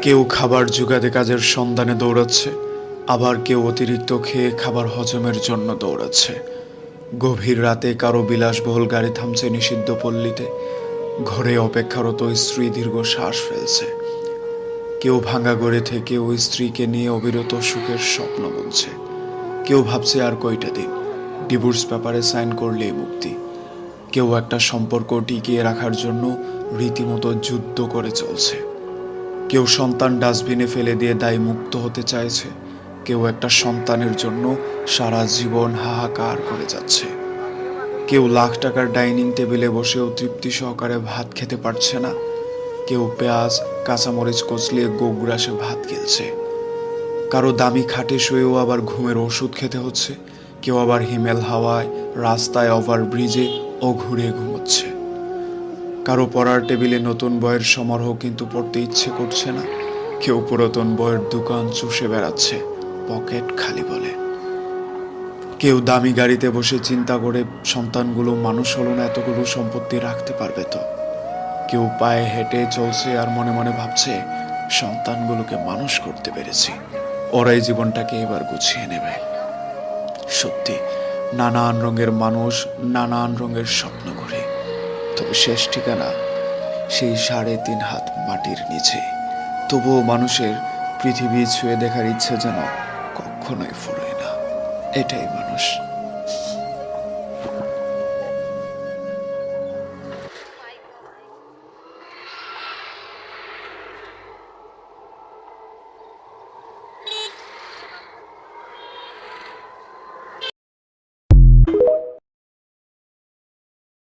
কেউ খাবার জোগাতে কাজের সন্ধানে দৌড়াচ্ছে, আবার কেউ অতিরিক্ত খেয়ে খাবার হজমের জন্য দৌড়াচ্ছে। গভীর রাতে কারো বিলাসবহুল গাড়ি থামছে নিষিদ্ধ পল্লীতে, ঘরে অপেক্ষারত স্ত্রী দীর্ঘ শ্বাস ফেলছে। কেউ ভাঙা গড়ে থেকে ওই স্ত্রীকে নিয়ে অবিরত সুখের স্বপ্ন বুনছে। কেউ ভাবছে আর কয়টা দিন, ডিভোর্স পেপারে সাইন করলেই মুক্তি। কেউ একটা সম্পর্ক টিকিয়ে রাখার জন্য রীতিমতো যুদ্ধ করে চলছে। কেউ সন্তান ডাস্টবিনে ফেলে দিয়ে দায় মুক্ত হতে চাইছে, কেউ একটা সন্তানের জন্য সারা জীবন হাহাকার করে যাচ্ছে। কেউ লাখ টাকার ডাইনিং টেবিলে বসেও তৃপ্তি সহকারে ভাত খেতে পারছে না, কেউ পেঁয়াজ কাঁচামরিচ কচলিয়ে গোগ্রাসে ভাত গিলছে। কারো দামি খাটে শুয়েও আবার ঘুমের ওষুধ খেতে হচ্ছে, কেউ আবার হিমেল হাওয়ায় রাস্তায় ওভারব্রিজে ঘুরে ঘুমোচ্ছে। কারো পড়ার টেবিলে নতুন বইয়ের সমারোহ কিন্তু পড়তে ইচ্ছে করছে না, কেউ পুরাতন বইয়ের দোকান চষে বেড়াচ্ছে পকেট খালি বলে। কেউ দামি গাড়িতে বসে চিন্তা করে সন্তানগুলো মানুষ হলো না এতগুলো সম্পত্তি রাখতে পারবে তো। কেউ পায়ে হেঁটে চলছে আর মনে মনে ভাবছে সন্তানগুলোকে মানুষ করতে পেরেছি, ওরাই জীবনটাকে এবার গুছিয়ে নেবে। সত্যি, নানান রঙের মানুষ, নানান রঙের স্বপ্ন ঘুরে, তবে শেষ ঠিকানা সেই 3.5 হাত মাটির নিচে। তবুও মানুষের পৃথিবী ছুঁয়ে দেখার ইচ্ছে যেন কখনোই ফুরোয় না। এটাই মানুষ।